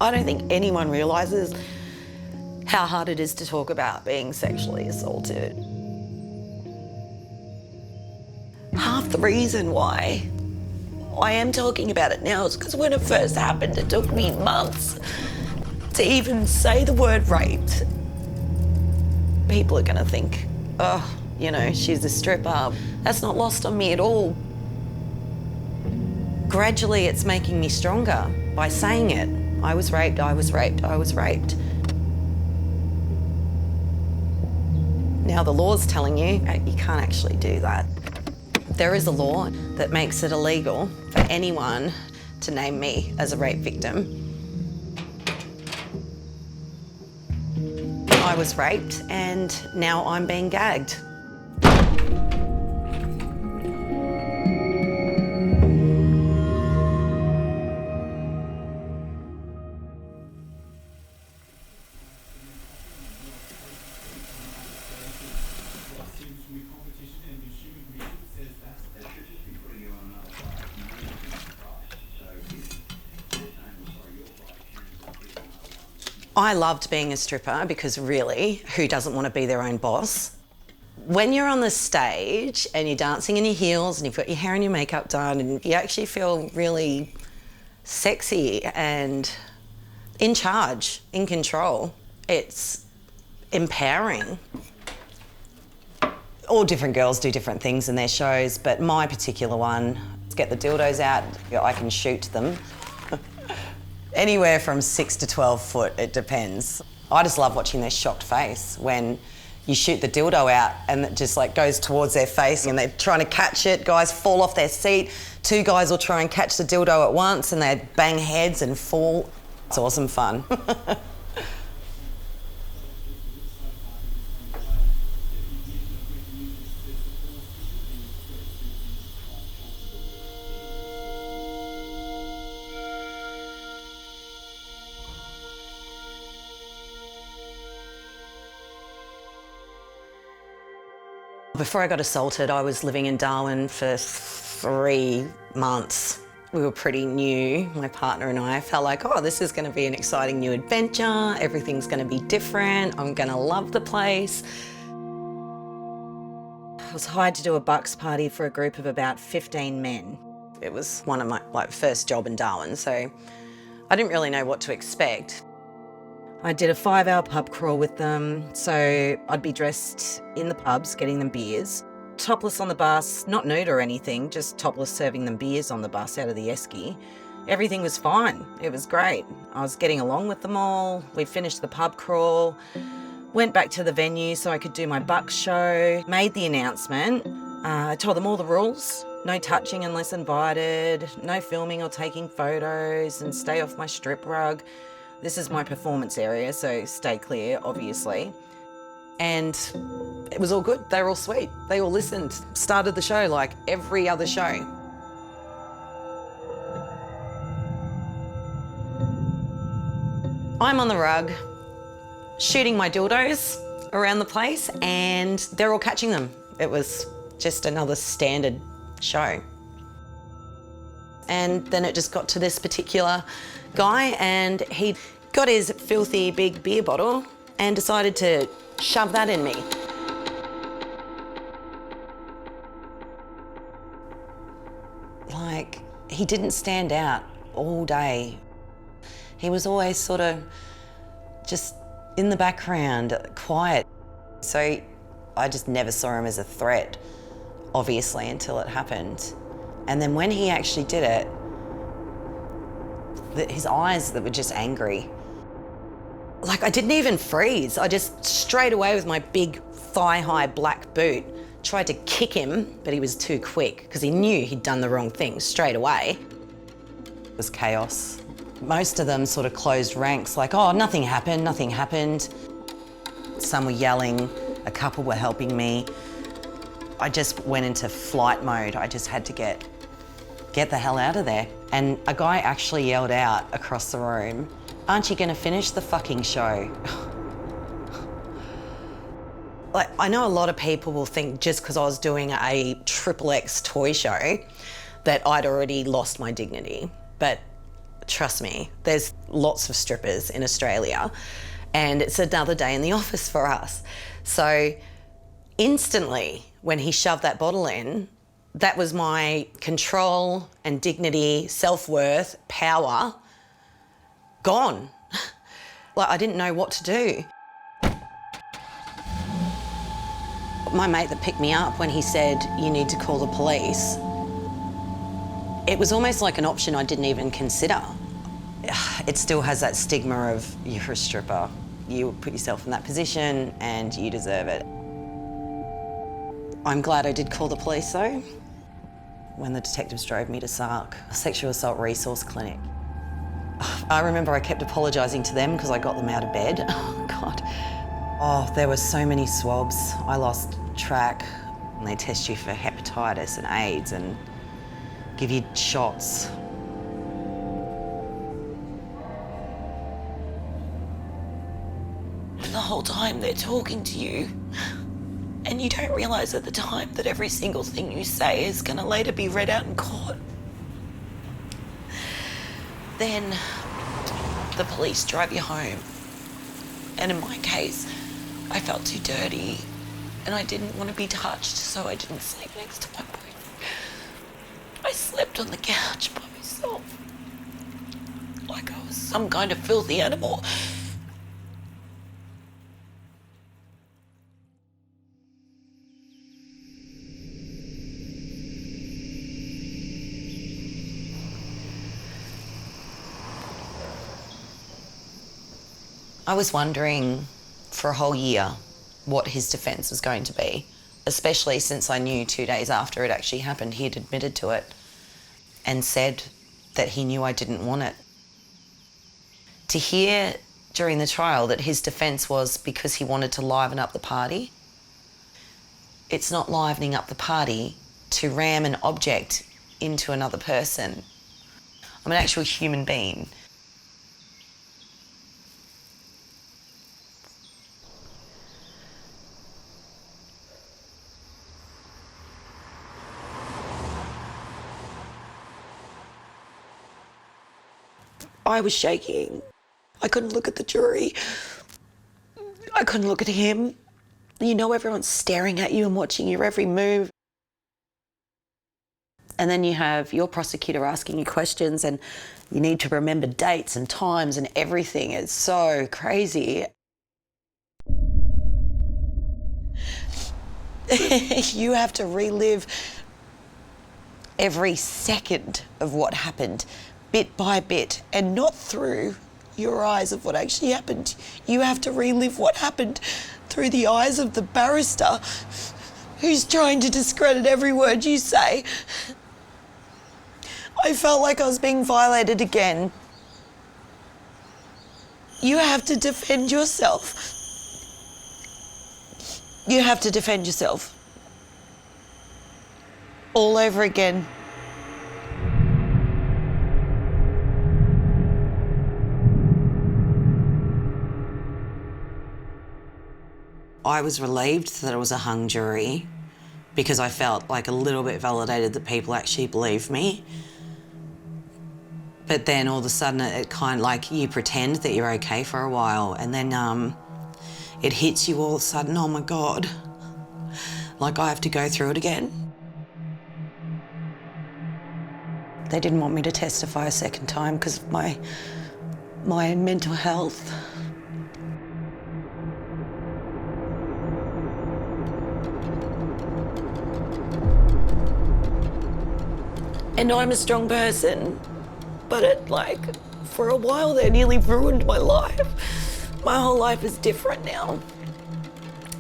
I don't think anyone realises how hard it is to talk about being sexually assaulted. Half the reason why I am talking about it now is because when it first happened, it took me months to even say the word raped. People are gonna think, oh, you know, she's a stripper. That's not lost on me at all. Gradually, it's making me stronger by saying it. I was raped, I was raped, I was raped. Now the law's telling you, you can't actually do that. There is a law that makes it illegal for anyone to name me as a rape victim. I was raped and now I'm being gagged. I loved being a stripper because really, who doesn't want to be their own boss? When you're on the stage and you're dancing in your heels and you've got your hair and your makeup done and you actually feel really sexy and in charge, in control, it's empowering. All different girls do different things in their shows, but my particular one, get the dildos out, I can shoot them. Anywhere from 6 to 12 foot, it depends. I just love watching their shocked face when you shoot the dildo out and it just like goes towards their face and they're trying to catch it. Guys fall off their seat. 2 guys will try and catch the dildo at once and they bang heads and fall. It's awesome fun. Before I got assaulted, I was living in Darwin for 3 months. We were pretty new, my partner and I. Felt like, oh, this is going to be an exciting new adventure. Everything's going to be different. I'm going to love the place. I was hired to do a bucks party for a group of about 15 men. It was one of my first job in Darwin, so I didn't really know what to expect. I did a 5-hour pub crawl with them, so I'd be dressed in the pubs, getting them beers. Topless on the bus, not nude or anything, just topless serving them beers on the bus out of the esky. Everything was fine, it was great. I was getting along with them all. We finished the pub crawl, went back to the venue so I could do my bucks show, made the announcement. I told them all the rules. No touching unless invited, no filming or taking photos, and stay off my strip rug. This is my performance area, so stay clear, obviously. And it was all good. They were all sweet. They all listened. Started the show like every other show. I'm on the rug, shooting my dildos around the place, and they're all catching them. It was just another standard show. And then it just got to this particular guy and he got his filthy big beer bottle and decided to shove that in me. Like, he didn't stand out all day. He was always sort of just in the background, quiet. So I just never saw him as a threat, obviously, until it happened. And then when he actually did it, his eyes that were just angry. Like, I didn't even freeze. I just straight away with my big thigh-high black boot tried to kick him, but he was too quick because he knew he'd done the wrong thing straight away. It was chaos. Most of them sort of closed ranks, like, oh, nothing happened, nothing happened. Some were yelling, a couple were helping me. I just went into flight mode. I just had to get the hell out of there. And a guy actually yelled out across the room, aren't you gonna finish the fucking show? Like, I know a lot of people will think just because I was doing a XXX toy show that I'd already lost my dignity. But trust me, there's lots of strippers in Australia and it's another day in the office for us. So instantly, when he shoved that bottle in, that was my control and dignity, self-worth, power, gone. Like, I didn't know what to do. My mate that picked me up, when he said, you need to call the police, it was almost like an option I didn't even consider. It still has that stigma of, you're a stripper, you put yourself in that position and you deserve it. I'm glad I did call the police though. When the detectives drove me to SARC, a sexual assault resource clinic, I remember I kept apologising to them because I got them out of bed. Oh God. Oh, there were so many swabs. I lost track. And they test you for hepatitis and AIDS and give you shots. And the whole time they're talking to you, and you don't realise at the time that every single thing you say is going to later be read out in court. Then the police drive you home. And in my case, I felt too dirty and I didn't want to be touched, so I didn't sleep next to my boyfriend. I slept on the couch by myself, like I was some kind of filthy animal. I was wondering for a whole year what his defence was going to be, especially since I knew 2 days after it actually happened, he had admitted to it and said that he knew I didn't want it. To hear during the trial that his defence was because he wanted to liven up the party, it's not livening up the party to ram an object into another person. I'm an actual human being. I was shaking. I couldn't look at the jury. I couldn't look at him. You know, everyone's staring at you and watching your every move. And then you have your prosecutor asking you questions and you need to remember dates and times and everything. It's so crazy. You have to relive every second of what happened, bit by bit, and not through your eyes of what actually happened. You have to relive what happened through the eyes of the barrister who's trying to discredit every word you say. I felt like I was being violated again. You have to defend yourself. You have to defend yourself. All over again. I was relieved that it was a hung jury because I felt like a little bit validated that people actually believed me. But then all of a sudden it kind of like you pretend that you're okay for a while and then it hits you all of a sudden, oh my God, like I have to go through it again. They didn't want me to testify a second time because of my mental health. And I'm a strong person, but for a while they nearly ruined my life. My whole life is different now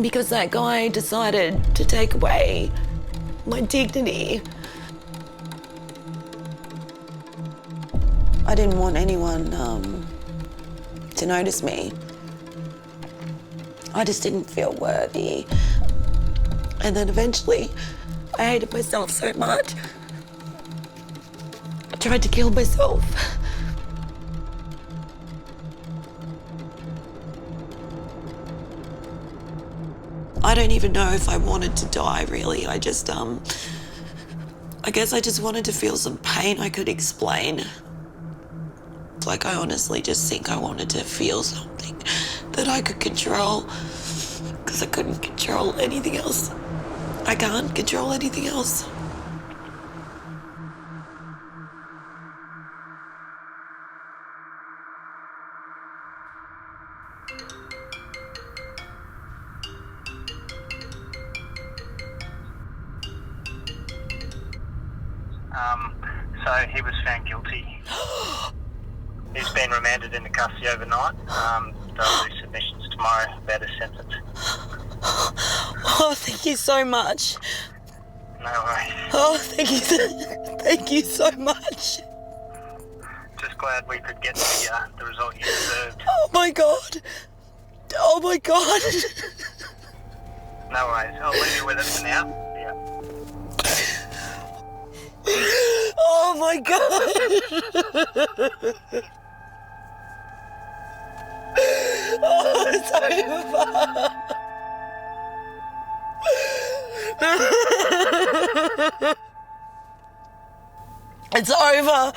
because that guy decided to take away my dignity. I didn't want anyone to notice me. I just didn't feel worthy. And then eventually I hated myself so much. I tried to kill myself. I don't even know if I wanted to die, really. I guess I just wanted to feel some pain I could explain. Like, I honestly just think I wanted to feel something that I could control, because I couldn't control anything else. I can't control anything else. So he was found guilty. He's been remanded into custody overnight. They'll do submissions tomorrow about his sentence. Oh, thank you so much. No worries. Oh, thank you so much. Just glad we could get the result you deserved. Oh my God. Oh my God. No worries. I'll leave you with it for now. Yeah. Oh my God. Oh, it's over. It's over.